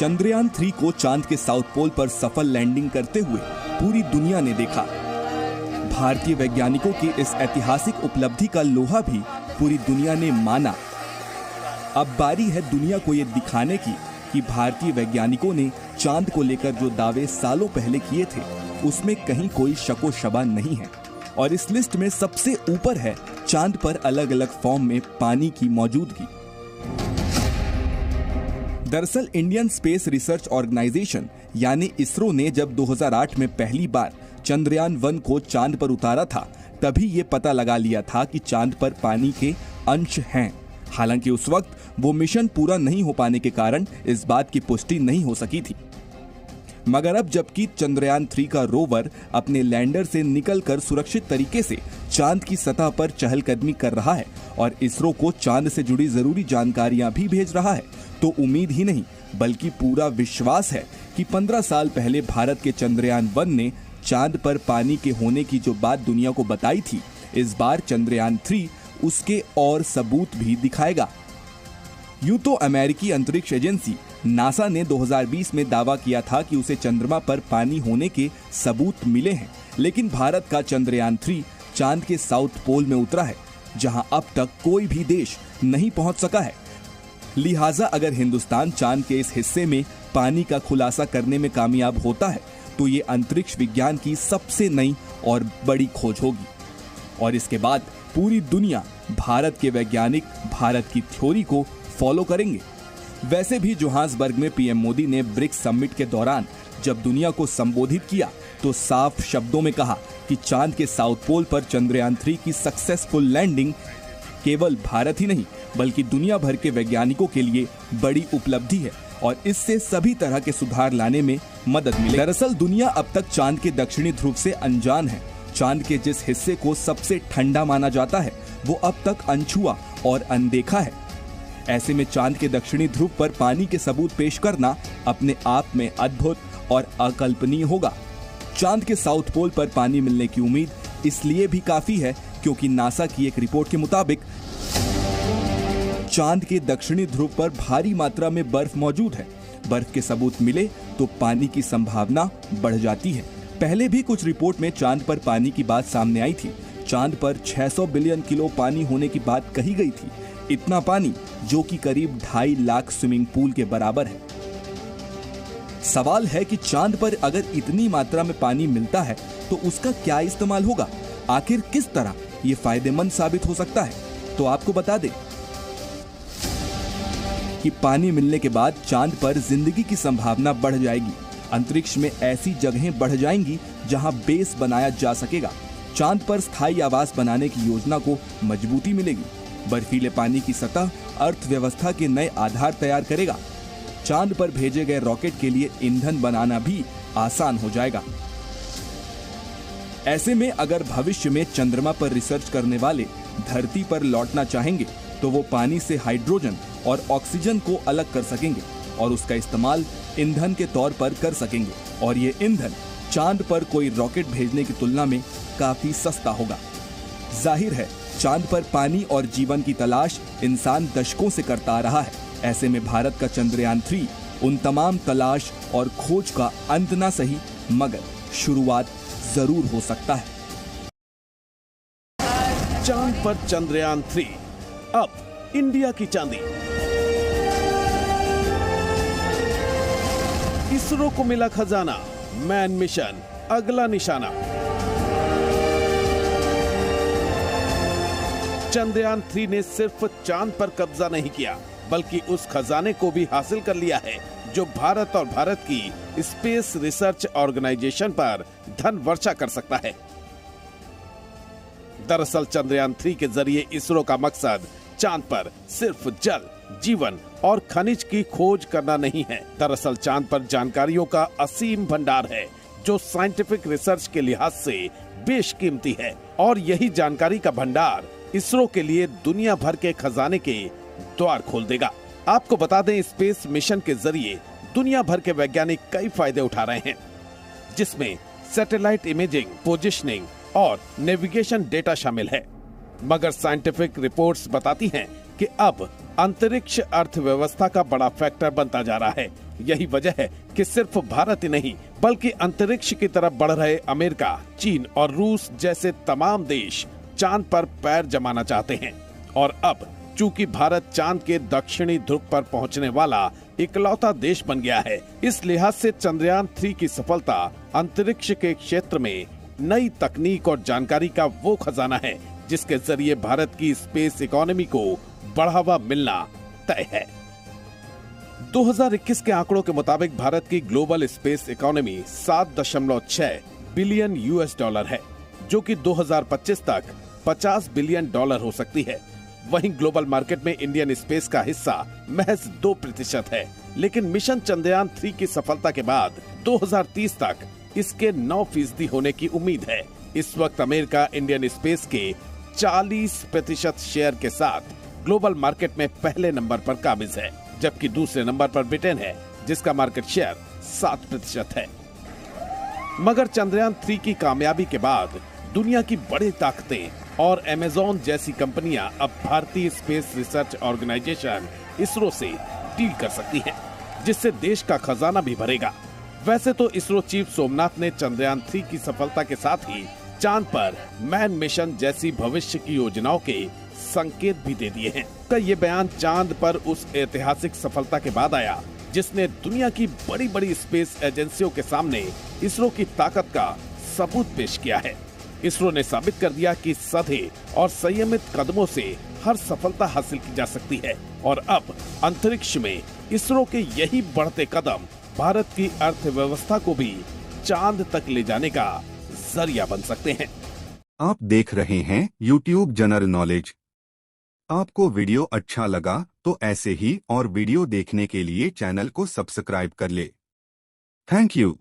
चंद्रयान 3 को चांद के साउथ पोल पर सफल लैंडिंग करते हुए पूरी दुनिया ने देखा। भारतीय वैज्ञानिकों की इस ऐतिहासिक उपलब्धि का लोहा भी पूरी दुनिया ने माना। अब बारी है दुनिया को ये दिखाने की कि भारतीय वैज्ञानिकों ने चांद को लेकर जो दावे सालों पहले किए थे उसमें कहीं कोई शको शबा नहीं है। और इस लिस्ट में सबसे ऊपर है चांद पर अलग अलग फॉर्म में पानी की मौजूदगी। दरअसल इंडियन स्पेस रिसर्च ऑर्गेनाइजेशन यानी इसरो ने जब 2008 में पहली बार चंद्रयान 1 को चांद पर उतारा था, तभी ये पता लगा लिया था कि चांद पर पानी के अंश हैं। हालांकि उस वक्त वो मिशन पूरा नहीं हो पाने के कारण इस बात की पुष्टि नहीं हो सकी थी। मगर अब जबकि चंद्रयान 3 का रोवर अपने लैंडर से निकलकर सुरक्षित तरीके से चांद की सतह पर चहलकदमी कर रहा है और इसरो को चांद से जुड़ी जरूरी जानकारियां भी भेज रहा है, तो उम्मीद ही नहीं बल्कि पूरा विश्वास है कि 15 साल पहले भारत के चंद्रयान 1 ने चांद पर पानी के होने की जो बात दुनिया को बताई थी, इस बार चंद्रयान 3 उसके और सबूत भी दिखाएगा। यूं तो अमेरिकी अंतरिक्ष एजेंसी नासा ने 2020 में दावा किया था कि उसे चंद्रमा पर पानी होने के सबूत मिले हैं, लेकिन भारत का चंद्रयान 3 चांद के साउथ पोल में उतरा है, जहां अब तक कोई भी देश नहीं पहुंच सका है। लिहाजा अगर हिंदुस्तान चांद के इस हिस्से में पानी का खुलासा करने में कामयाब होता है तो ये अंतरिक्ष विज्ञान की सबसे नई और बड़ी खोज होगी। और इसके बाद पूरी दुनिया भारत के वैज्ञानिक भारत की थ्योरी को फॉलो करेंगे। वैसे भी जोहान्सबर्ग में पीएम मोदी ने ब्रिक्स समिट के दौरान जब दुनिया को संबोधित किया तो साफ शब्दों में कहा कि चांद के साउथ पोल पर चंद्रयान 3 की सक्सेसफुल लैंडिंग केवल भारत ही नहीं बल्कि दुनिया भर के वैज्ञानिकों के लिए बड़ी उपलब्धि है और इससे सभी तरह के सुधार लाने में मदद मिलेगी। दरअसल दुनिया अब तक चांद के दक्षिणी ध्रुव से अनजान है। चांद के जिस हिस्से को सबसे ठंडा माना जाता है वो अब तक अनछुआ और अनदेखा है। ऐसे में चांद के दक्षिणी ध्रुव पर पानी के सबूत पेश करना अपने आप में अद्भुत और अकल्पनीय होगा। चांद के साउथ पोल पर पानी मिलने की उम्मीद इसलिए भी काफी है क्योंकि नासा की एक रिपोर्ट के मुताबिक चांद के दक्षिणी ध्रुव पर भारी मात्रा में बर्फ मौजूद है। बर्फ के सबूत मिले तो पानी की संभावना बढ़ जाती है। पहले भी कुछ रिपोर्ट में चांद पर पानी की बात सामने आई थी। चांद पर 600 बिलियन किलो पानी होने की बात कही गई थी। इतना पानी जो कि करीब 2.5 लाख स्विमिंग पूल के बराबर है। सवाल है कि चांद पर अगर इतनी मात्रा में पानी मिलता है तो उसका क्या इस्तेमाल होगा? आखिर किस तरह ये फायदेमंद साबित हो सकता है? तो आपको बता दें कि पानी मिलने के बाद चांद पर जिंदगी की संभावना बढ़ जाएगी। अंतरिक्ष में ऐसी जगहें बढ़ जाएंगी जहां बेस बनाया जा सकेगा। चांद पर स्थायी आवास बनाने की योजना को मजबूती मिलेगी। बर्फीले पानी की सतह अर्थव्यवस्था के नए आधार तैयार करेगा। चांद पर भेजे गए रॉकेट के लिए ईंधन बनाना भी आसान हो जाएगा। ऐसे में अगर भविष्य में चंद्रमा पर रिसर्च करने वाले धरती पर लौटना चाहेंगे तो वो पानी से हाइड्रोजन और ऑक्सीजन को अलग कर सकेंगे और उसका इस्तेमाल ईंधन के तौर पर कर सकेंगे। और ये ईंधन चांद पर कोई रॉकेट भेजने की तुलना में काफी सस्ता होगा। जाहिर है चांद पर पानी और जीवन की तलाश इंसान दशकों से करता आ रहा है। ऐसे में भारत का चंद्रयान 3 उन तमाम तलाश और खोज का अंत ना सही मगर शुरुआत जरूर हो सकता है। चांद पर चंद्रयान 3 अब इंडिया की चांदी। इसरो को मिला खजाना, मैन मिशन अगला निशाना। चंद्रयान 3 ने सिर्फ चांद पर कब्जा नहीं किया बल्कि उस खजाने को भी हासिल कर लिया है जो भारत और भारत की स्पेस रिसर्च ऑर्गेनाइजेशन पर धन वर्षा कर सकता है। दरअसल चंद्रयान 3 के जरिए इसरो का मकसद चांद पर सिर्फ जल, जीवन और खनिज की खोज करना नहीं है। दरअसल चांद पर जानकारियों का असीम भंडार है जो साइंटिफिक रिसर्च के लिहाज से बेशकीमती है और यही जानकारी का भंडार इसरो के लिए दुनिया भर के खजाने के द्वार खोल देगा। आपको बता दें स्पेस मिशन के जरिए दुनिया भर के वैज्ञानिक कई फायदे उठा रहे हैं जिसमें सैटेलाइट इमेजिंग, पोजिशनिंग और नेविगेशन डेटा शामिल है। मगर साइंटिफिक रिपोर्ट्स बताती हैं कि अब अंतरिक्ष अर्थव्यवस्था का बड़ा फैक्टर बनता जा रहा है यही वजह है कि सिर्फ भारत ही नहीं बल्कि अंतरिक्ष की तरफ बढ़ रहे अमेरिका, चीन और रूस जैसे तमाम देश चांद पर पैर जमाना चाहते हैं। और अब चूंकि भारत चांद के दक्षिणी ध्रुव पर पहुंचने वाला इकलौता देश बन गया है, इस लिहाज से चंद्रयान 3 की सफलता अंतरिक्ष के क्षेत्र में नई तकनीक और जानकारी का वो खजाना है जिसके जरिए भारत की स्पेस इकोनॉमी को बढ़ावा मिलना तय है। 2021 के आंकड़ों के मुताबिक भारत की global space economy 7.6 billion US$ है, जो कि 2025 तक 50 बिलियन डॉलर हो सकती है। वहीं ग्लोबल मार्केट में इंडियन स्पेस का हिस्सा महज 2% है, लेकिन मिशन चंद्रयान 3 की सफलता के बाद 2030 तक इसके 9% होने की उम्मीद है। इस वक्त अमेरिका इंडियन स्पेस के 40% शेयर के साथ ग्लोबल मार्केट में पहले नंबर पर काबिज है, जबकि दूसरे नंबर पर ब्रिटेन है जिसका मार्केट शेयर 7% है। मगर चंद्रयान 3 की कामयाबी के बाद दुनिया की बड़ी ताकतें और अमेज़न जैसी कंपनियां अब भारतीय स्पेस रिसर्च ऑर्गेनाइजेशन इसरो से डील कर सकती हैं, जिससे देश का खजाना भी भरेगा। वैसे तो इसरो चीफ सोमनाथ ने चंद्रयान 3 की सफलता के साथ ही चांद पर मैन मिशन जैसी भविष्य की योजनाओं के संकेत भी दे दिए हैं। का ये बयान चांद पर उस ऐतिहासिक सफलता के बाद आया जिसने दुनिया की बड़ी बड़ी स्पेस एजेंसियों के सामने इसरो की ताकत का सबूत पेश किया है। इसरो ने साबित कर दिया कि सधे और संयमित कदमों से हर सफलता हासिल की जा सकती है और अब अंतरिक्ष में इसरो के यही बढ़ते कदम भारत की अर्थव्यवस्था को भी चांद तक ले जाने का जरिया बन सकते हैं। आप देख रहे हैं YouTube जनरल नॉलेज। आपको वीडियो अच्छा लगा तो ऐसे ही और वीडियो देखने के लिए चैनल को सब्सक्राइब कर ले। Thank you.